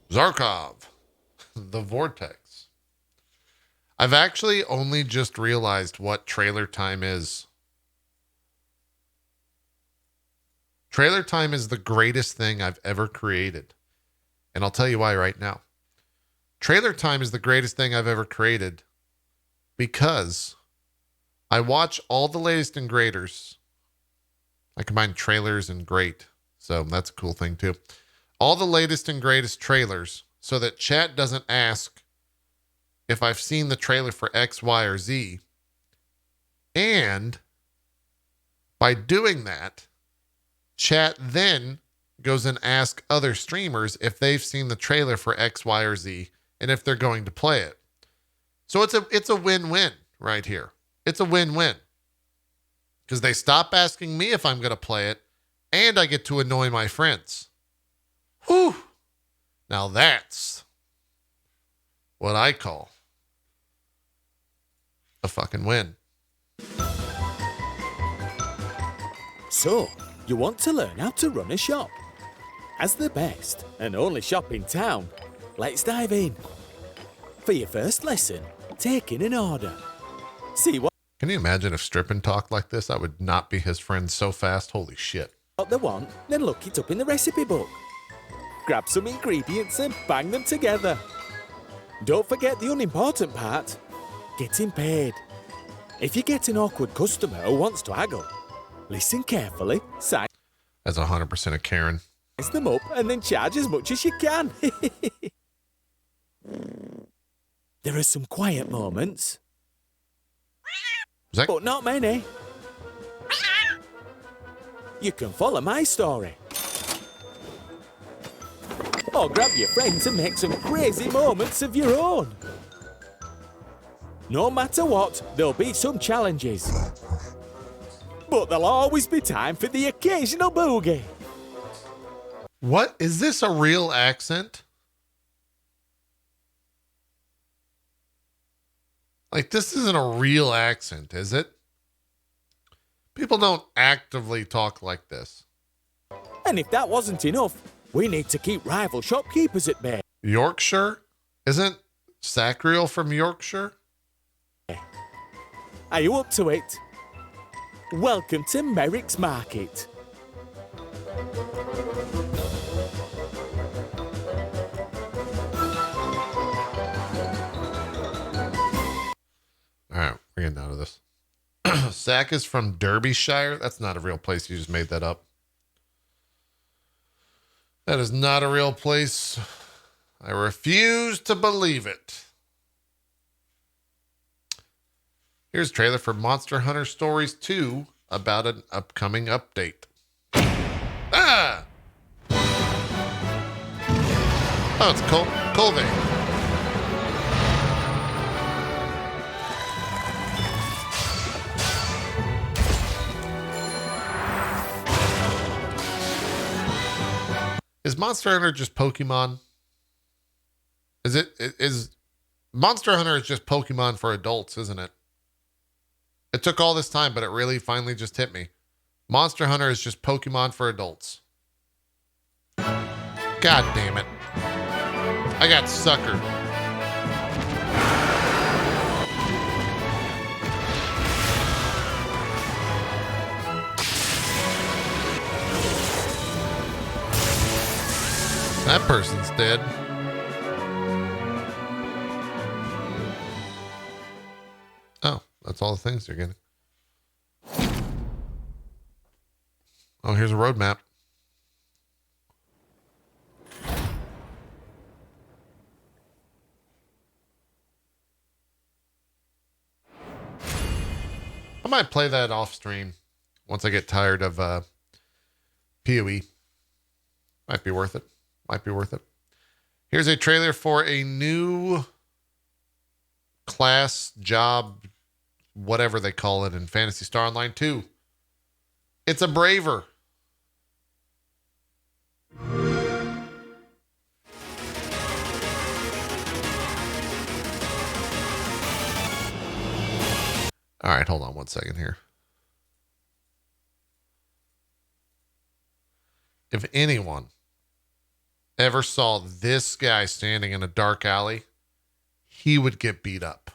Zarkov, the Vortex. I've actually only just realized what trailer time is. Trailer time is the greatest thing I've ever created. And I'll tell you why right now. Trailer time is the greatest thing I've ever created because I watch all the latest and greaters. I combine trailers and great. So that's a cool thing too. All the latest and greatest trailers so that chat doesn't ask if I've seen the trailer for X, Y, or Z. And by doing that, chat then goes and asks other streamers if they've seen the trailer for X, Y, or Z and if they're going to play it. So it's a win-win right here. It's a win-win because they stop asking me if I'm going to play it and I get to annoy my friends. Whew. Now that's what I call a fucking win. So, you want to learn how to run a shop? As the best and only shop in town, let's dive in. For your first lesson, take in an order. See what Can you imagine if Strippin talked like this? I would not be his friend so fast. Holy shit. they want, then look it up in the recipe book. Grab some ingredients and bang them together. Don't forget the unimportant part, getting paid. If you get an awkward customer who wants to haggle, listen carefully, size That's 100% a Karen. them up, and then charge as much as you can. There are some quiet moments, Is that, but not many. You can follow my story. Or grab your friends and make some crazy moments of your own. No matter what, there'll be some challenges. But there'll always be time for the occasional boogie. what? Is this a real accent? Like, this isn't a real accent, is it? People don't actively talk like this. And if that wasn't enough, we need to keep rival shopkeepers at bay. Yorkshire? Isn't Sacriel from Yorkshire? Are you up to it? Welcome to Merrick's Market. All right, we're getting out of this. Sack is from Derbyshire. That's not a real place. You just made that up. That is not a real place. I refuse to believe it. Here's a trailer for Monster Hunter Stories 2 about an upcoming update. Ah! Oh, it's Colvin. Is Monster Hunter just Pokemon? Is Monster Hunter is just Pokemon for adults, isn't it? It took all this time, but it really finally just hit me. Monster Hunter is just Pokemon for adults. God damn it. I got suckered. That person's dead. Oh, that's all the things you're getting. Oh, here's a road map. I might play that off stream once I get tired of PoE. Might be worth it. Might be worth it. Here's a trailer for a new class, job, whatever they call it in Phantasy Star Online 2. It's a Braver. All right, hold on one second here. If anyone ever saw this guy standing in a dark alley, he would get beat up.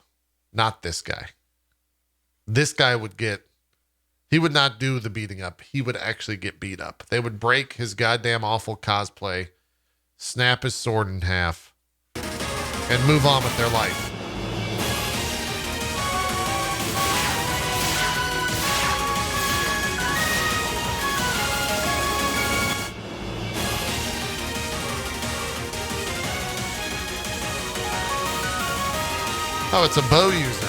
Not this guy. This guy would get, he would not do the beating up. He would actually get beat up. They would break his goddamn awful cosplay, snap his sword in half, and move on with their life. Oh, it's a bow user.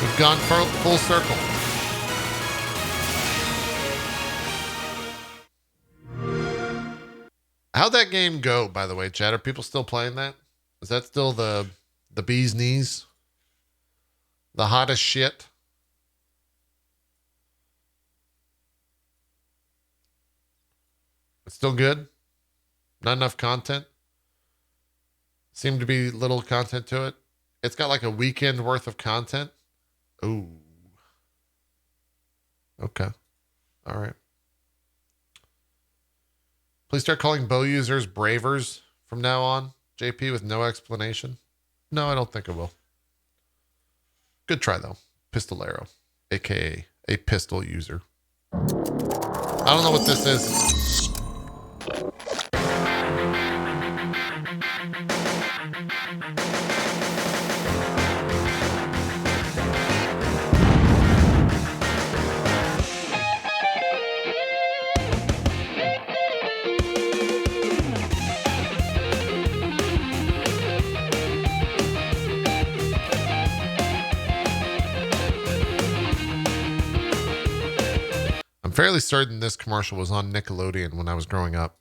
We've gone full circle. How'd that game go, by the way, Chad? Are people still playing that? Is that still the bee's knees? The hottest shit? It's still good? Not enough content? Seemed to be little content to it. It's got like a weekend worth of content. Ooh. Okay. All right. Please start calling bow users bravers from now on, JP, with no explanation. No, I don't think I will. Good try, though. Pistolero, a.k.a. a pistol user. I don't know what this is. I'm fairly certain this commercial was on Nickelodeon when I was growing up.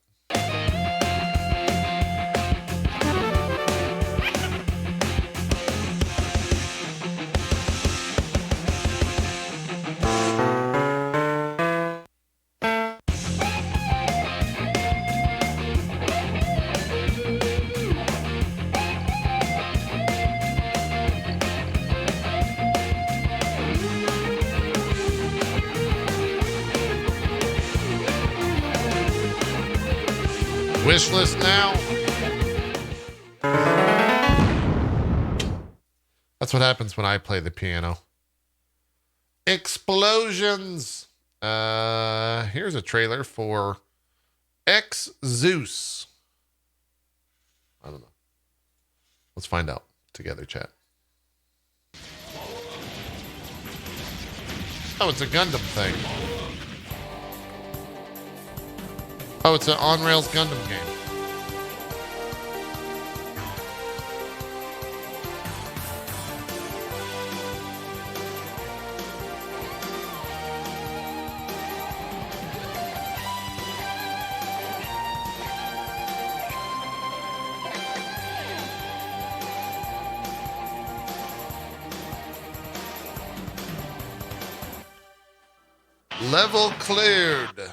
Wish list now. That's what happens when I play the piano. Explosions. Here's a trailer for X Zeus. I don't know. Let's find out together, chat. Oh, it's a Gundam thing. Oh, it's an on-rails Gundam game. Level cleared.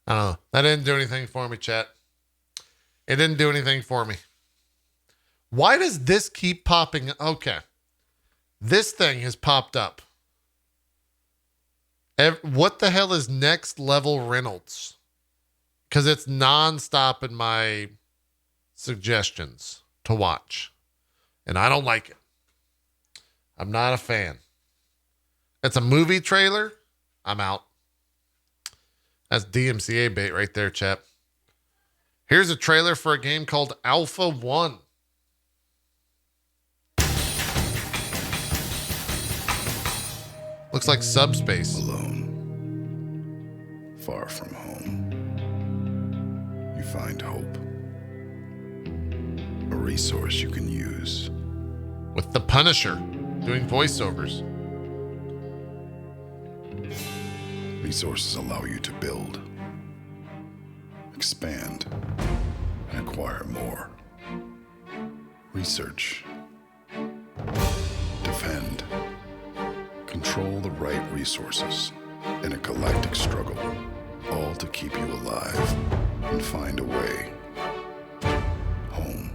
I don't know. That didn't do anything for me, chat. It didn't do anything for me. Why does this keep popping? Okay. This thing has popped up. What the hell is Next Level Reynolds? Because it's nonstop in my suggestions to watch. And I don't like it. I'm not a fan. It's a movie trailer. I'm out. That's DMCA bait right there, chap. Here's a trailer for a game called Alpha 1. Looks like Subspace. Alone, far from home, you find hope. A resource you can use. With the Punisher doing voiceovers. Resources allow you to build, expand, and acquire more. Research, defend, control the right resources in a galactic struggle, all to keep you alive and find a way home.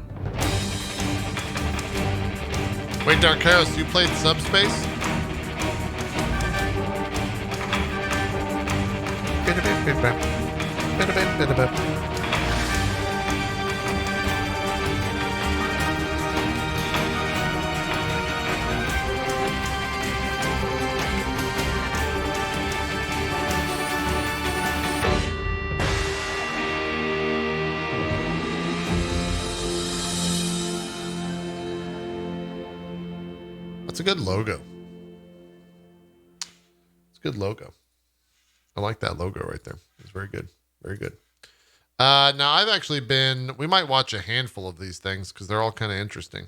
Wait, Dark Chaos, you played Subspace? That's a good logo. It's a good logo. I like that logo right there. It's very good. Very good. Now I've actually we might watch a handful of these things because they're all kind of interesting.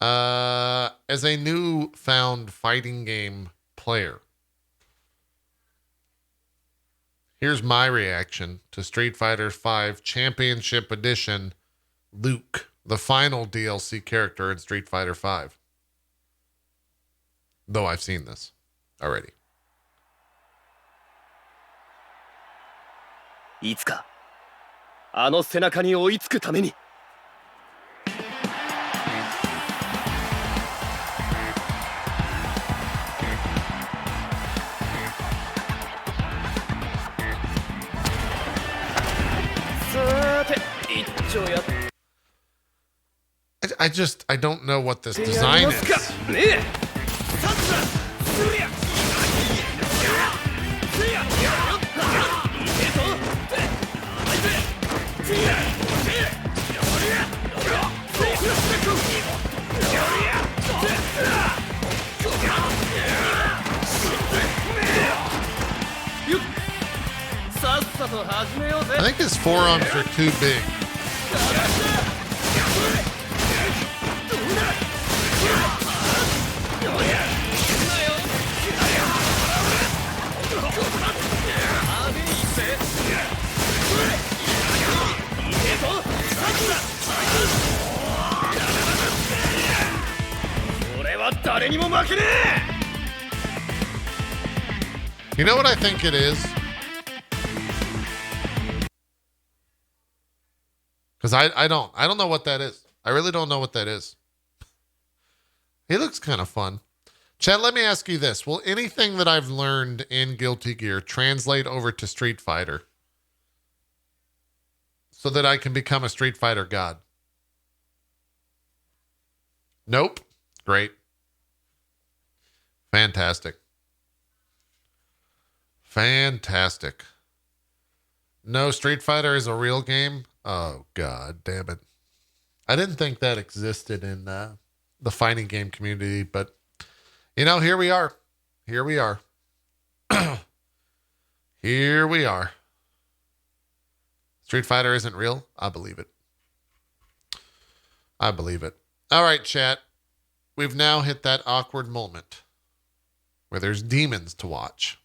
As a newfound fighting game player, here's my reaction to Street Fighter V Championship Edition Luke, the final DLC character in Street Fighter V. Though I've seen this already. いつかあの背中に追いつくためにさて一丁や I don't know what this design is. I think his forearms are too big. You know what I think it is? Because I don't know what that is. I really don't know what that is. He looks kind of fun. Chad, let me ask you this. Will anything that I've learned in Guilty Gear translate over to Street Fighter so that I can become a Street Fighter god? Nope. Great. Fantastic. Fantastic. No, Street Fighter is a real game? Oh, God damn it. I didn't think that existed in the fighting game community, but, you know, here we are. Here we are. Here we are. Street Fighter isn't real? I believe it. I believe it. All right, chat. We've now hit that awkward moment where there's demons to watch.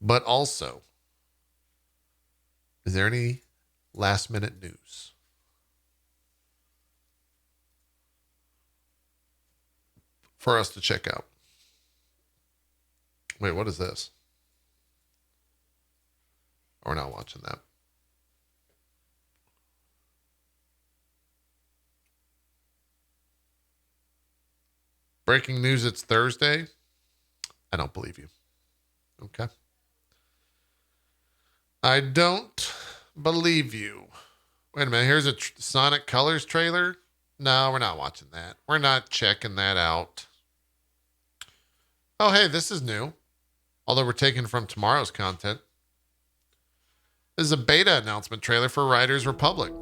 But also, is there any last minute news? For us to check out. Wait, what is this? We're not watching that. Breaking news, it's Thursday. I don't believe you. Okay. I don't believe you. Wait a minute. Here's a Sonic Colors trailer. No, we're not watching that. We're not checking that out. Oh, hey, this is new. Although we're taken from tomorrow's content. This is a beta announcement trailer for Riders Republic.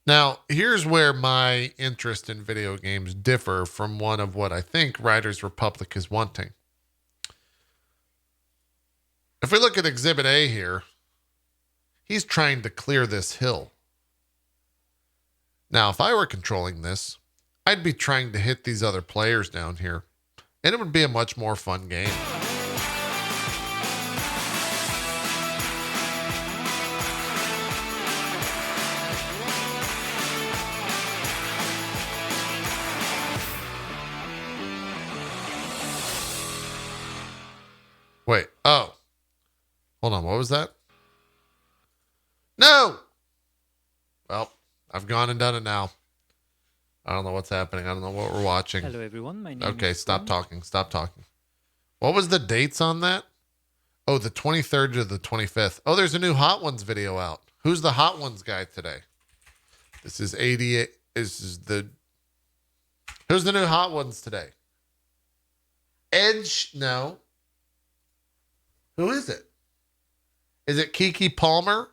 Now, here's where my interest in video games differ from one of what I think Riders Republic is wanting. If we look at Exhibit A here, he's trying to clear this hill. Now, if I were controlling this, I'd be trying to hit these other players down here, and it would be a much more fun game. Wait, oh. Hold on, what was that? No! Well, I've gone and done it now. I don't know what's happening. I don't know what we're watching. Hello, everyone. My name Okay, is stop talking. Stop talking. What was the dates on that? Oh, the 23rd to the 25th. Oh, there's a new Hot Ones video out. Who's the Hot Ones guy today? This is 88. Who's the new Hot Ones today? Edge? No. Who is it? Is it Kiki Palmer?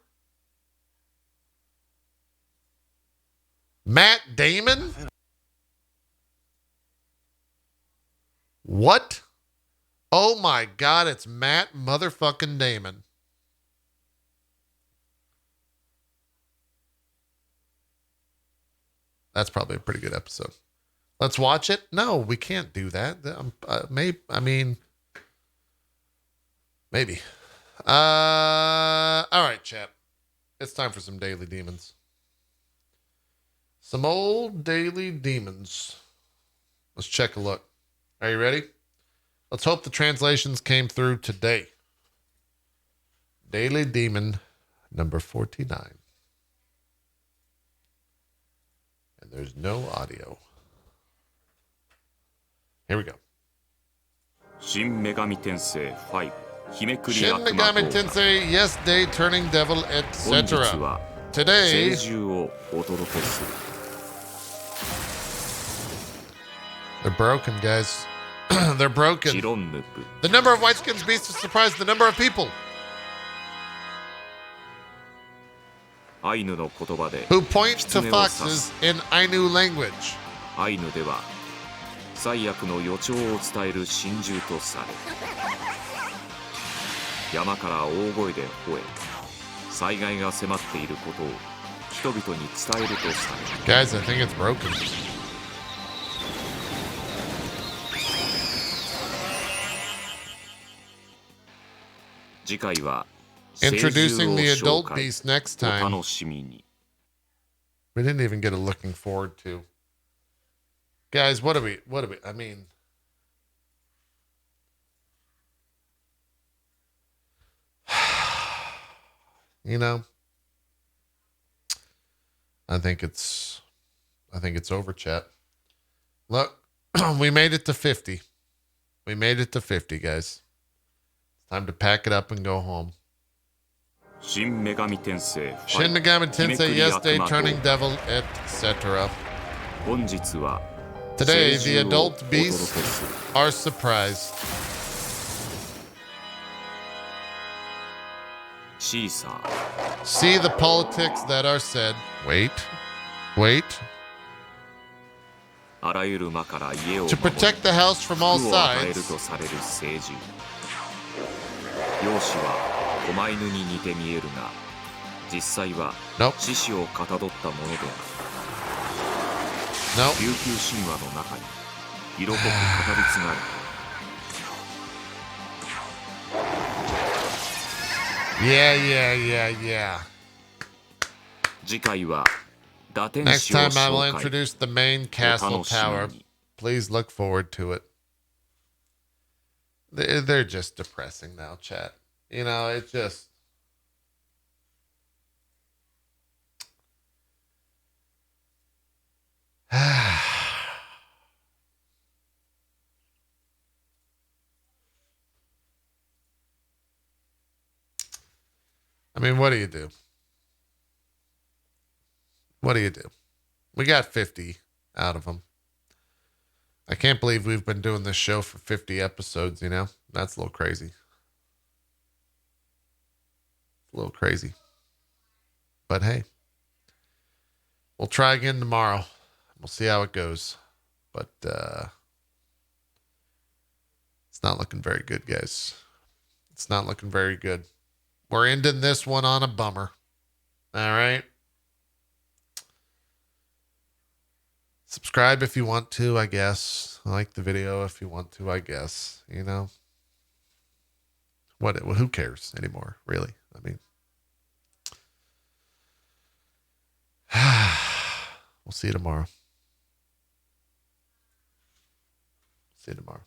Matt Damon? What? Oh my God, it's Matt motherfucking Damon. That's probably a pretty good episode. Let's watch it. No, we can't do that. Maybe. All right, chat. It's time for some Daily Demons. Some old Daily Demons. Let's check a look. Are you ready? Let's hope the translations came through today. Daily Demon number 49. And there's no audio. Here we go. Shin Megami Tensei 5 Shin Megami Tensei, Yes Day, Turning Devil, etc. Today, they're broken, guys. They're broken. The number of Whiteskins beasts has surprised the number of people who points to foxes in Ainu language. 最悪の予兆を伝える神獣とされ、山から大声で吠え、災害が迫っていることを人々に伝えるとされる。 Guys, I think it's broken. Introducing the adult beast next time. We didn't even get a looking forward to. Guys, what do we, I mean, you know, I think it's over, chat. Look, we made it to 50. We made it to 50, guys. It's time to pack it up and go home. Shin Megami Tensei, yesterday, Turning Devil, etc. Today, the adult beasts are surprised. See the politics that are said. Wait. To protect the house from all sides. Nope. Nope. Yeah. Next time I will introduce the main castle tower. Please look forward to it. They're just depressing now, chat. You know, it just... I mean, what do you do? What do you do? We got 50 out of them. I can't believe we've been doing this show for 50 episodes, you know? That's a little crazy. A little crazy. But hey, we'll try again tomorrow. We'll see how it goes. But it's not looking very good, guys. It's not looking very good. We're ending this one on a bummer. All right. Subscribe if you want to, I guess. Like the video if you want to, I guess. You know. Who cares anymore, really? I mean. We'll see you tomorrow. See you tomorrow.